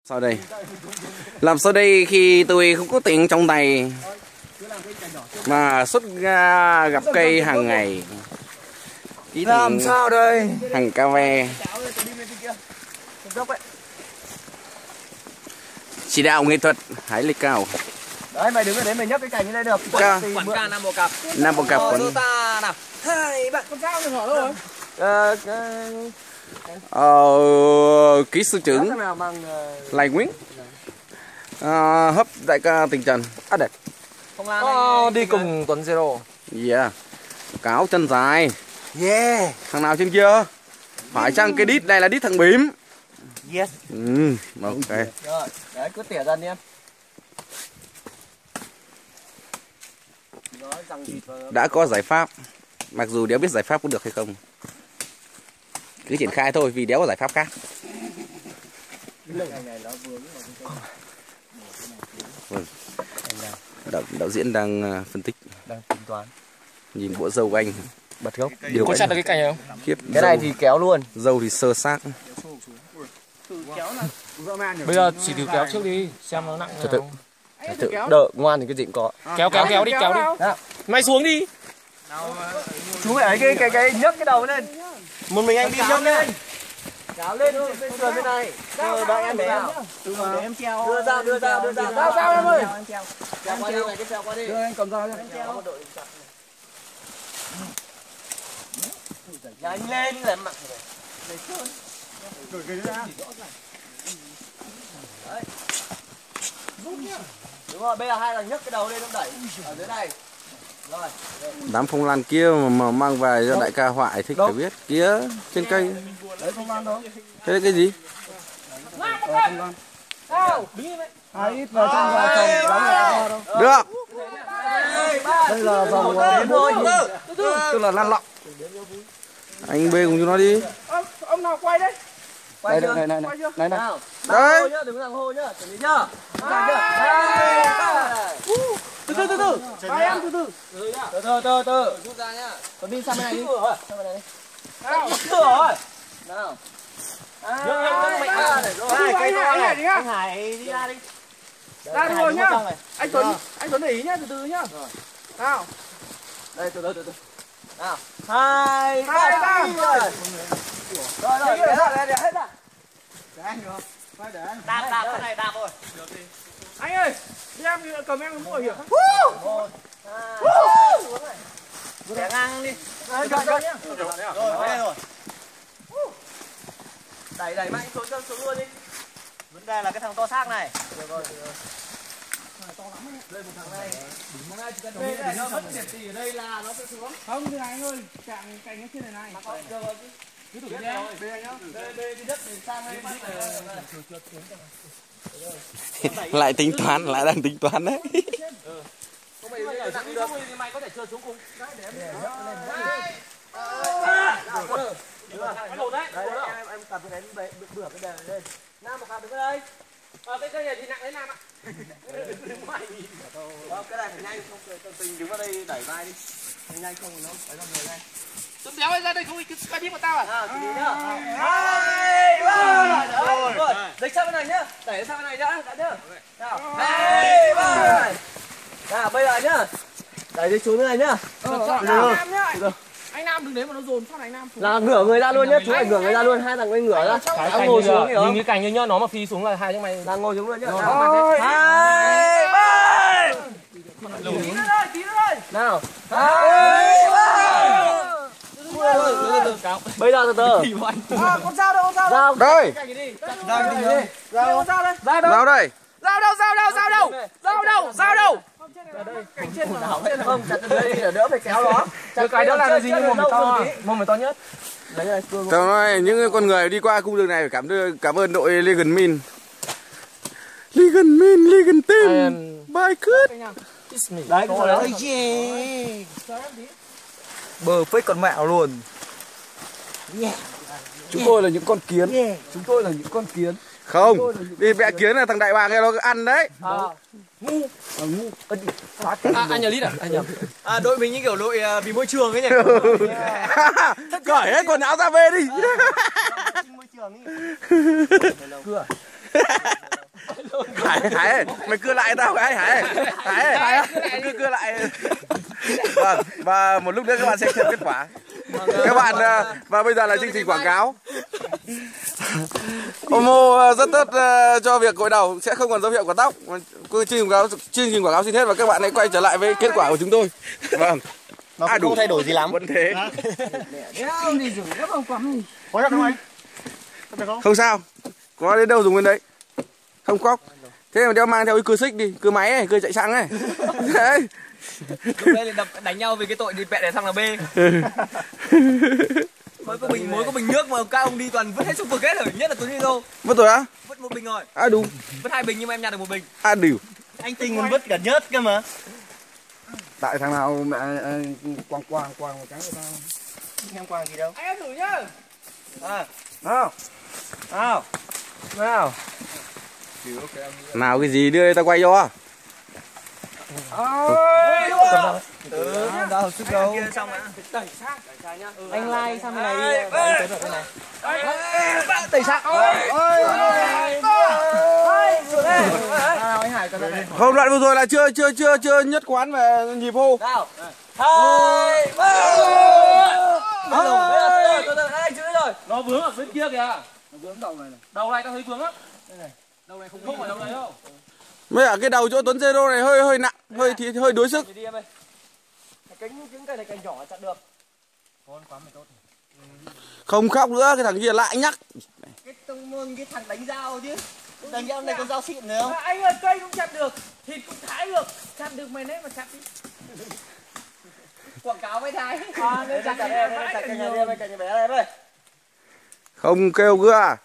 Sau đây làm sao đây khi tôi không có tiền trong tay mà xuất ra gặp cây hàng ngày? Làm sao đây? Hàng cà ve chỉ đạo nghệ thuật hái lệch cao. Đấy, mày đứng ở đấy mày nhấc cái cành lên được. Ca. Quản ca 5 bộ cặp. 5 bộ cặp còn. Nào. 2 bạn con dao rồi hỏi rồi. Kỹ sư trưởng Lai Nguyễn hấp đại ca Tình Trần. Đấy. Đi cùng Tuấn Zero. Yeah. Cáo chân dài. Yeah. Thằng nào trên kia? Phải chăng cái đít này là đít thằng bím? Yes. Ok. Rồi, đấy cứ tỉa dần đi em. Đã có giải pháp. Mặc dù đéo biết giải pháp có được hay không, cứ triển khai thôi vì đéo có giải pháp khác. Đạo diễn đang phân tích, đang tính toán. Nhìn bộ râu của anh Bật gốc. Điều có chặt được cái cành không? Khiếp, cái này thì kéo luôn. Râu thì sơ xác. Bây giờ chỉ thử kéo trước đi xem nó nặng không. Thử đỡ ngoan thì cái gì cũng có. Kéo đi. Đó. Mày xuống đi. Chú ấy cái nhấc cái đầu lên. Một mình anh đi nhấc lên. Kéo lên bên sườn bên này. Rồi bạn em để em treo. Đưa ra. Sao em ơi. Kéo qua đây cái treo qua đi. Đưa anh cầm dao cho. Nhanh lên là mặn rồi. Để trơn. Rồi cái ra. Đấy. Đúng rồi, bây giờ hai thằng nhấc cái đầu lên nó đẩy ở dưới này. Rồi. Đám phong lan kia mà mang về cho đại ca Hoại thích phải biết. Kia trên cây. Đấy phong lan đó. Thế cái gì? Phong lan. Hai ít vào trong vào trồng Được. đây là vòng đếm thôi. Tức là lăn lọng. Anh bê cùng cho nó đi. Ông nào quay đấy? Quay chưa? Này. Nào. Đấy. Nhá, đừng làm hô nhá, chuẩn bị nhá. Từ. Ba em từ. Từ. Rút ra nhá. Còn đi sang bên này đi. Sang bên này đi. Nào. Rồi. Nào. Hai cây to này. Anh Hải đi ra đi. Ra rồi nhá. Anh Tuấn để ý nhá, từ nhá. Nào. Đây từ. Nào. 2 3 Rồi, để hết ra. Để anh được. Phải để anh. Đạp cái này đạp thôi. Được đi. Anh ơi, đi em cầm em cái mũ bảo hiểm. 1 2. Để ngang đi. Rồi nhá. Rồi, đây rồi. Đẩy mạnh xuống luôn đi. Vấn đề là cái thằng to xác này. Được rồi. To lắm ấy. Lên một thằng này. Thằng này chỉ cần để nó mất điểm gì ở đây là nó sẽ xuống. Không thì anh ơi, chạm cành trên này. Mà không được rồi chứ. Cứ thử đi anh. Đây cái đất để sang đây bắt Lại tính toán, lại đang tính toán đấy. Không mày nhảy xuống được thì mày có thể trượt xuống cùng. Đấy để em lên. Em tập cái đấy bữa cái đèn lên. Nam một hạt đứng ở đây. Cái cây này thì nặng đấy Nam ạ. Cái này phải nhanh không từ tình đứng vào đây đẩy vai đi. Nhanh không nó phải ra người này. Tuấn béo ra đây không cứ quay đi của tao à? Chỉ đi nhá. 2 3. Rồi. Dịch sang bên này nhá. Đẩy sang bên này đã chưa? Nào. 2 3. Nào bây giờ nhá. Đẩy đi xuống bên này nhá. Được. Anh Nam đừng đến mà nó dồn phát anh Nam xuống. Là ngửa người ra luôn nhá, chú phải ngửa người ra luôn, hai thằng quay ngửa ra. Đang ngồi xuống kìa. Nhìn cái cành như nhá, nó mà phi xuống là hai chúng mày đang ngồi xuống luôn nhá. 2 3. Tí nữa thôi. Nào. 2 3. Bây giờ từ từ. Con dao đâu, con dao. Đây. Dao đi. Dao đây. Nào đây? Dao đâu? Cảnh trên không, chặt đây để đỡ phải kéo nó. Cái đó là gì nhưng mồm mày to nhất. Tao nói những con người đi qua cung đường này phải cảm ơn đội Legan Min. Legan Team. Bài cướp. Đấy, cái đó. Bờ phết con mẹo luôn. Chúng tôi là những con kiến. Không, đi vẽ kiến là thằng đại bàng này nó ăn đấy. Ngu. Anh nhà Lít à? Anh nhầm. Đội mình như kiểu đội vì môi trường ấy nhỉ. Cởi hết quần áo ra về đi. Môi trường ấy. Hải, mày cưa lại tao cái Hải, cưa lại. Vâng, và một lúc nữa các bạn sẽ xem kết quả. Các bạn và bây giờ là chương trình quảng cáo. Omo rất tốt cho việc gội đầu, sẽ không còn dấu hiệu của tóc. Chương trình quảng cáo xin hết và các bạn hãy quay trở lại với kết quả của chúng tôi. Vâng. Nó cũng không thay đổi gì lắm. Vẫn thế. Không thì dùng rất không quắm gì. Có không anh? Không sao. Có đến đâu dùng đến đấy. Không khóc. Thế mà đeo mang theo cái cưa xích đi, cưa máy này, cưa chạy xăng này. Đấy. Lúc đây thì đánh nhau vì cái tội đi bẹ để thằng là B. Mới có bình nước mà các ông đi toàn vứt hết xuống vực hết rồi, nhất là túi ni lông. Vứt rồi á? Vứt một bình rồi. À đúng. Vứt 2 bình nhưng mà em nhặt được 1 bình. À điều. Anh Tinh còn vứt cả nhớt cơ mà. Tại thằng nào mẹ quăng một cái người ta. Em quàng gì đâu. Anh em thử nhá. Nào. Nào. Nào. Nào cái gì đưa đây tao quay cho. Đâu sức đâu. Xong rồi. Anh like sang bên này đi. Anh tới bên này. Tẩy sạc. Anh Hải còn đây. Không, đoạn vừa rồi là chưa nhất quán về nhịp hô. Nào. 2 3. Anh chữ rồi. Nó vướng ở bên kia kìa. Nó vướng đầu này này. Đầu này tao thấy vướng á. Đầu này không phải đầu này đâu. Mấy cả cái đầu chỗ Tuấn Zero này hơi nặng, hơi đuối sức. Đi em ơi. Những cây này cành nhỏ chặn được. Con quá mày tốt. Không khóc nữa, cái thằng kia lại nhắc. Cái tông môn cái thằng đánh dao chứ. Đánh dao này con dao xịn nữa không? Anh ơi, cây cũng chặt được, thịt cũng thái được. Chặt được mày đấy mà chặt đi. Quảng cáo với Thái. Đây chặt đây, chặt cây này đi, cây này bé đây. Không kêu cứ à.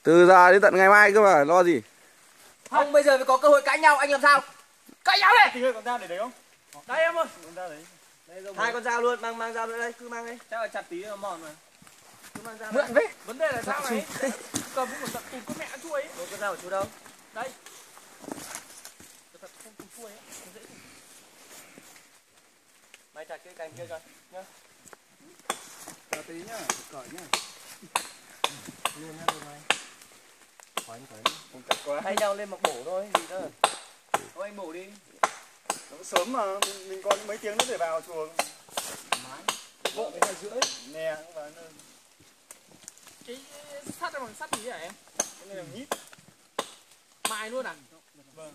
Từ giờ đến tận ngày mai cơ mà, lo gì. Không, bây giờ mới có cơ hội cãi nhau, anh làm sao? Cãi nhau đi! Thì con dao để đấy không? Đây em ơi. Con dao đấy. 2 con dao luôn, mang dao nữa đây, cứ mang đi. Chắc là chặt tí nó mòn mà. Cứ mang dao. Mượn với. Vấn đề là sao này? Cầm một tận tụt con mẹ chuối ấy. Con dao của chú đâu? Đây. Không tụt chuối ấy, dễ tụt. Mày chặt cái cành kia coi nhá. Chờ tí nhá, cởi nhá. Luôn nhá luôn này. Khỏi không chặt quá. Thay nhau lên mà bổ thôi, gì nữa. Thôi anh bổ đi. Nó sớm mà, mình còn mấy tiếng nữa để vào chuồng. Mái. Bộ 2,5. Nè, không phải nữa. Cái sắt là bằng sắt gì hả em? Cái này là nhíp. Mai luôn à? Vâng.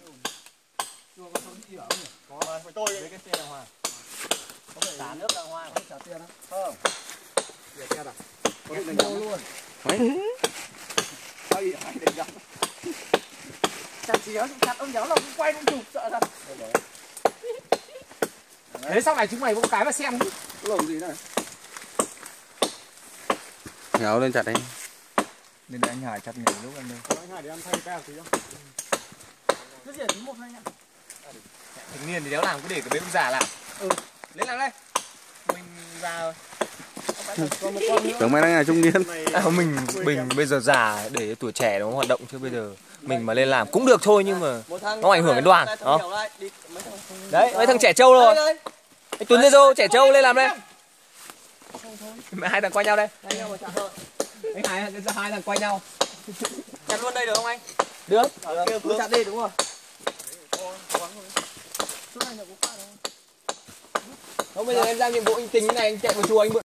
Chuồng có sống gì bảo nhỉ? Có mà, phải tôi đấy. Cái xe đàng hoàng. Có phải Xả nước đàng hoàng. Có trả tiền á? Không. Để xe à? Có định đánh nhau luôn. Hay đánh nhau. Chặt gì đó, chặt ông giáo là cũng quay cũng chụp, sợ thật. Thế sau này chúng mày cũng cái mà xem đi. Có lồng gì này? Ngáo lên chặt đấy. Nên để anh Hải chặt nghỉ lúc anh đây. Anh Hải để em thay cái tí không? Cứ gì tí 1 2 nhá. Thanh niên thì đéo làm, cứ để cái bếp già làm. Lên làm đây. Mình già rồi. Tưởng mày đang là trung niên. Mình bây giờ già để tuổi trẻ nó hoạt động chứ bây giờ mình mà lên làm cũng được thôi nhưng mà nó ảnh hưởng đến đoàn đó. Đấy, mấy thằng trẻ trâu rồi. Anh Tuấn Zero trẻ trâu lên làm đây. Hai thằng quay nhau đây. Anh Hải, hai thằng quay nhau. Chặt luôn đây được không anh? Được. Cứ chặt đi đúng rồi. Không bây giờ em ra nhiệm vụ anh tính này anh chạy vào chùa anh mượn